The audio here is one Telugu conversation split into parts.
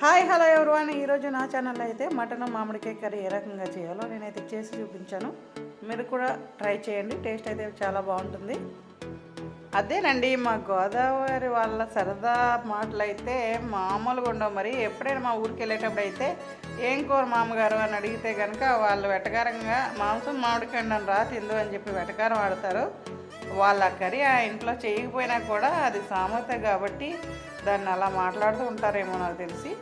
Hi hello everyone. ఈరోజు నా ఛానల్లో అయితే మటన్ మామిడికాయ కర్రీ ఏ రకంగా చేయాలో నేనైతే చేసి చూపించాను. మీరు కూడా ట్రై చేయండి, టేస్ట్ అయితే చాలా బాగుంటుంది. అదేనండి మా గోదావరి వాళ్ళ సరదా మాటలు అయితే మామూలుగా ఉండవు. మరి ఎప్పుడైనా మా ఊరికి వెళ్ళేటప్పుడు అయితే ఏం కూర మామగారు అని అడిగితే కనుక వాళ్ళు వెటకారంగా మాంసం మామిడికాయ నన్ను రా తిందు అని చెప్పి వెటకారం ఆడతారు. వాళ్ళ కర్రీ ఆ ఇంట్లో చేయకపోయినా కూడా అది సామెత కాబట్టి దాన్ని అలా మాట్లాడుతూ ఉంటారేమో నాకు తెలిసి.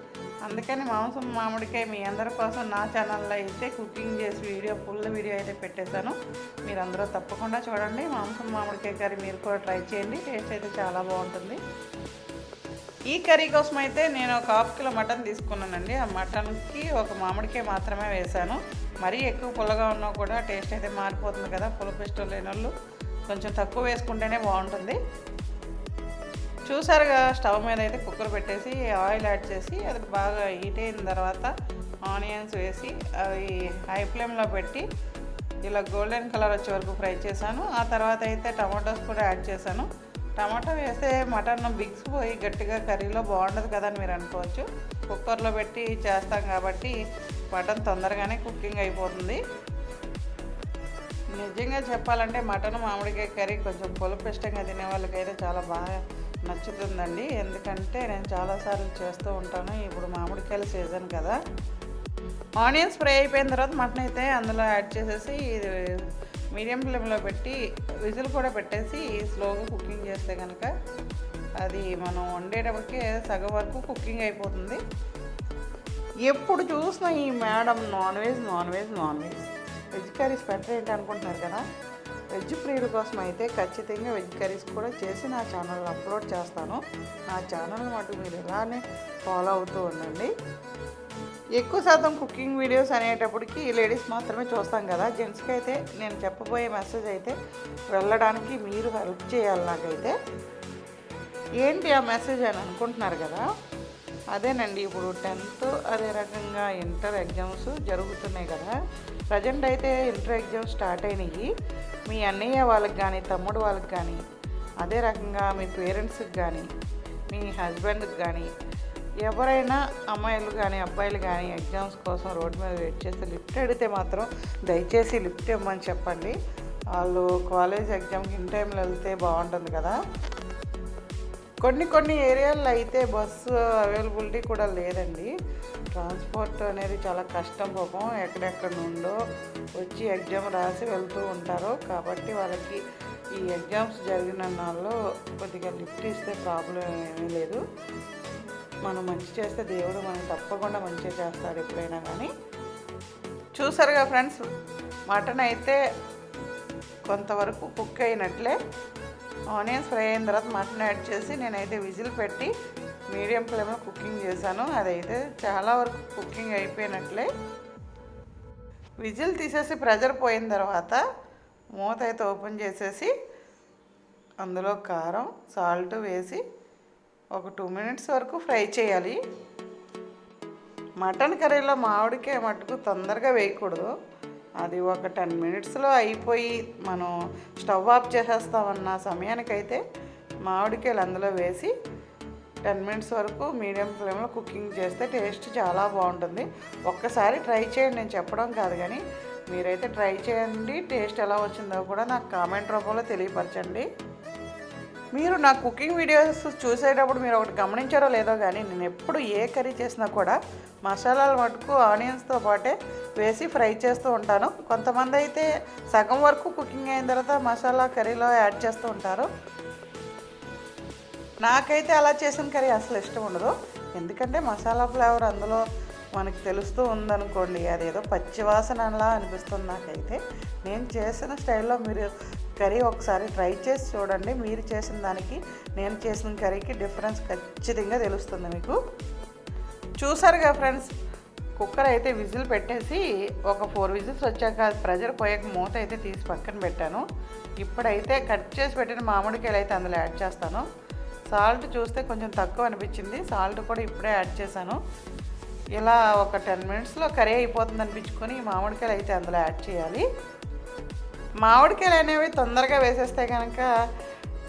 అందుకని మాంసం మామిడికాయ మీ అందరి కోసం నా ఛానల్లో అయితే కుకింగ్ చేసి ఫుల్ వీడియో అయితే పెట్టేశాను. మీరు అందరూ తప్పకుండా చూడండి. మాంసం మామిడికాయ కర్రీ మీరు కూడా ట్రై చేయండి, టేస్ట్ అయితే చాలా బాగుంటుంది. ఈ కర్రీ కోసం అయితే నేను ఒక ½ కిలో మటన్ తీసుకున్నానండి. ఆ మటన్కి ఒక మామిడికాయ మాత్రమే వేశాను. మరీ ఎక్కువ పుల్లగా ఉన్నా కూడా టేస్ట్ అయితే మారిపోతుంది కదా. పులుపు ఇష్టం లేని వాళ్ళు కొంచెం తక్కువ వేసుకుంటేనే బాగుంటుంది. చూసారుగా, స్టవ్ మీద అయితే కుక్కర్ పెట్టేసి ఆయిల్ యాడ్ చేసి అది బాగా హీట్ అయిన తర్వాత ఆనియన్స్ వేసి అవి హై ఫ్లేమ్లో పెట్టి ఇలా గోల్డెన్ కలర్ వచ్చే వరకు ఫ్రై చేశాను. ఆ తర్వాత అయితే టమాటోస్ కూడా యాడ్ చేశాను. టమాటో వేస్తే మటన్ బిగిసిపోయి గట్టిగా కర్రీలో బాగుండదు కదా అని మీరు అనుకోవచ్చు. కుక్కర్లో పెట్టి చేస్తాం కాబట్టి మటన్ తొందరగానే కుకింగ్ అయిపోతుంది. నిజంగా చెప్పాలంటే మటన్ మామిడికాయ కర్రీ కొంచెం పులుపు ఇష్టంగా తినే వాళ్ళకైతే చాలా బాగా నచ్చుతుందండి. ఎందుకంటే నేను చాలాసార్లు చేస్తూ ఉంటాను. ఇప్పుడు మామిడికాయల సీజన్ కదా. ఆనియన్స్ ఫ్రై అయిపోయిన తర్వాత మటన్ అయితే అందులో యాడ్ చేసేసి మీడియం ఫ్లేమ్లో పెట్టి విజిల్ కూడా పెట్టేసి స్లోగా కుకింగ్ చేస్తే కనుక అది మనం వండేటప్పటికే సగం వరకు కుకింగ్ అయిపోతుంది. ఎప్పుడు చూసినా ఈ madam non veg veg curries better ఏంటి అనుకుంటున్నారు కదా. వెజ్ ప్రియుల కోసం అయితే ఖచ్చితంగా వెజ్ కర్రీస్ కూడా చేసి నా ఛానల్లో అప్లోడ్ చేస్తాను. నా ఛానల్ మటు మీరు ఇలానే ఫాలో అవుతూ ఉండండి. ఎక్కువ శాతం కుకింగ్ వీడియోస్ అనేటప్పటికి లేడీస్ మాత్రమే చూస్తాం కదా. జెంట్స్కి అయితే నేను చెప్పబోయే మెసేజ్ అయితే వెళ్ళడానికి మీరు హెల్ప్ చేయాలి. నాకైతే ఏంటి ఆ మెసేజ్ అని అనుకుంటున్నారు కదా. అదేనండి, ఇప్పుడు 10th అదే రకంగా ఇంటర్ ఎగ్జామ్స్ జరుగుతున్నాయి కదా. ప్రజెంట్ అయితే ఇంటర్ ఎగ్జామ్స్ స్టార్ట్ అయినాయి. మీ అన్నయ్య వాళ్ళకి కానీ తమ్ముడు వాళ్ళకి కానీ అదే రకంగా మీ పేరెంట్స్కి కానీ మీ హస్బెండ్కి కానీ ఎవరైనా అమ్మాయిలు కానీ అబ్బాయిలు కానీ ఎగ్జామ్స్ కోసం రోడ్డు మీద వెయిట్ చేస్తే లిఫ్ట్ అడిగితే మాత్రం దయచేసి లిఫ్ట్ ఇవ్వమని చెప్పండి. వాళ్ళు కాలేజ్ ఎగ్జామ్కి ఇన్ టైంలో వెళ్తే బాగుంటుంది కదా. కొన్ని ఏరియాల్లో అయితే బస్సు అవైలబిలిటీ కూడా లేదండి. ట్రాన్స్పోర్ట్ అనేది చాలా కష్టం. పాపం ఎక్కడెక్కడ నుండో వచ్చి ఎగ్జామ్ రాసి వెళ్తూ ఉంటారు. కాబట్టి వాళ్ళకి ఈ ఎగ్జామ్స్ జరిగిన నాళ్ళు కొద్దిగా లిఫ్ట్ ఇస్తే ప్రాబ్లం ఏమీ లేదు. మనం మంచి చేస్తే దేవుడు మనకి తప్పకుండా మంచిగా చేస్తాడు ఎప్పుడైనా కానీ. చూసారుగా ఫ్రెండ్స్, మటన్ అయితే కొంతవరకు కుక్ అయినట్లే. ఆనియన్స్ ఫ్రై అయిన తర్వాత మటన్ యాడ్ చేసి నేనైతే విజిల్ పెట్టి మీడియం ఫ్లేమ్లో కుకింగ్ చేశాను. అదైతే చాలా వరకు కుకింగ్ అయిపోయినట్లే. విజిల్ తీసేసి ప్రెజర్ పోయిన తర్వాత మూత అయితే ఓపెన్ చేసేసి అందులో కారం సాల్ట్ వేసి ఒక 2 minutes వరకు ఫ్రై చేయాలి. మటన్ కర్రీలో మామిడికాయ మట్టుకు తొందరగా వేయకూడదు. అది ఒక 10 minutesలో అయిపోయి మనం స్టవ్ ఆఫ్ చేసేస్తామన్న సమయానికైతే మామిడికాయలు అందులో వేసి 10 minutes వరకు మీడియం ఫ్లేమ్లో కుకింగ్ చేస్తే టేస్ట్ చాలా బాగుంటుంది. ఒక్కసారి ట్రై చేయండి, నేను చెప్పడం కాదు కానీ మీరైతే ట్రై చేయండి. టేస్ట్ ఎలా వచ్చిందో కూడా నాకు కామెంట్ రూపంలో తెలియపరచండి. మీరు నా కుకింగ్ వీడియోస్ చూసేటప్పుడు మీరు ఒకటి గమనించారో లేదో కానీ నేను ఎప్పుడు ఏ కర్రీ చేసినా కూడా మసాలాలు మటుకు ఆనియన్స్తో పాటే వేసి ఫ్రై చేస్తూ ఉంటాను. కొంతమంది అయితే సగం వరకు కుకింగ్ అయిన తర్వాత మసాలా కర్రీలో యాడ్ చేస్తూ ఉంటారు. నాకైతే అలా చేసిన కర్రీ అసలు ఇష్టం ఉండదు. ఎందుకంటే మసాలా ఫ్లేవర్ అందులో మనకి తెలుస్తూ ఉందనుకోండి, అదేదో పచ్చివాసనలా అనిపిస్తుంది నాకైతే. నేను చేసిన స్టైల్లో మీరు కర్రీ ఒకసారి ట్రై చేసి చూడండి. మీరు చేసిన దానికి నేను చేసిన కర్రీకి డిఫరెన్స్ ఖచ్చితంగా తెలుస్తుంది మీకు. చూసారుగా ఫ్రెండ్స్, కుక్కర్ అయితే విజిల్ పెట్టేసి ఒక 4 విజిల్స్ వచ్చాక ప్రెజర్ పోయాక మూత అయితే తీసి పక్కన పెట్టాను. ఇప్పుడైతే కట్ చేసి పెట్టిన మామిడికాయలు అయితే అందులో యాడ్ చేస్తాను. సాల్ట్ చూస్తే కొంచెం తక్కువ అనిపించింది, సాల్ట్ కూడా ఇప్పుడే యాడ్ చేశాను. ఇలా ఒక 10 minutesలో కర్రీ అయిపోతుంది అనిపించుకొని మామిడికాయలు అయితే అందులో యాడ్ చేయాలి. మామిడికాయలు అనేవి తొందరగా వేసేస్తే కనుక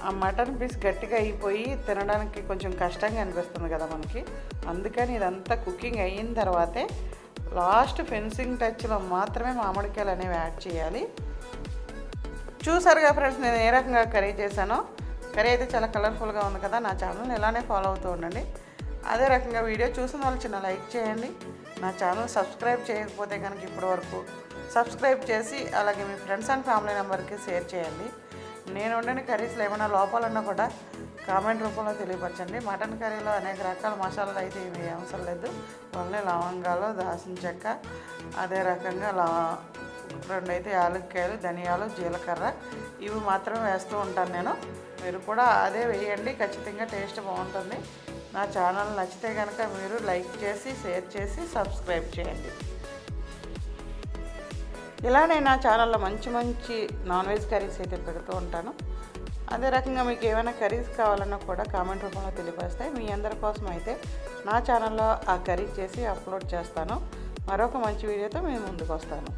ఆ మటన్ పీస్ గట్టిగా అయిపోయి తినడానికి కొంచెం కష్టంగా అనిపిస్తుంది కదా మనకి. అందుకని ఇదంతా కుకింగ్ అయిన తర్వాతే లాస్ట్ ఫినిషింగ్ టచ్లో మాత్రమే మామిడికాయలు అనేవి యాడ్ చేయాలి. చూసారుగా ఫ్రెండ్స్, నేను ఏ రకంగా కర్రీ చేశానో. కర్రీ అయితే చాలా కలర్ఫుల్గా ఉంది కదా. నా ఛానల్ని ఇలానే ఫాలో అవుతూ ఉండండి. అదే రకంగా వీడియో చూసిన వాళ్ళు చిన్న లైక్ చేయండి. నా ఛానల్ సబ్స్క్రైబ్ చేయకపోతే కనుక ఇప్పటి వరకు సబ్స్క్రైబ్ చేసి అలాగే మీ ఫ్రెండ్స్ అండ్ ఫ్యామిలీ మెంబర్కి షేర్ చేయండి. నేను వండిన కర్రీస్లో ఏమైనా లోపాలన్నా కూడా కామెంట్ రూపంలో తెలియపరచండి. మటన్ కర్రీలో అనేక రకాల మసాలాలు అయితే ఇవి అవసరం లేదు. ఓన్లీ లవంగాలు, దాల్చిన చెక్క, అదే రకంగా 2 అయితే యాలక్కాయలు, ధనియాలు, జీలకర్ర ఇవి మాత్రమే వేస్తూ ఉంటాను నేను. మీరు కూడా అదే వేయండి, ఖచ్చితంగా టేస్ట్ బాగుంటుంది. నా ఛానల్ నచ్చితే కనుక మీరు లైక్ చేసి షేర్ చేసి సబ్స్క్రైబ్ చేయండి. ఇలానే నా ఛానల్లో మంచి మంచి నాన్ వెజ్ కర్రీస్ అయితే పెడుతూ ఉంటాను. అదే రకంగా మీకు ఏమైనా కర్రీస్ కావాలన్నా కూడా కామెంట్ రూపంలో తెలియపరుస్తాయి. మీ అందరి కోసం అయితే నా ఛానల్లో ఆ కర్రీ చేసి అప్లోడ్ చేస్తాను. మరొక మంచి వీడియోతో మీ ముందుకు వస్తాను.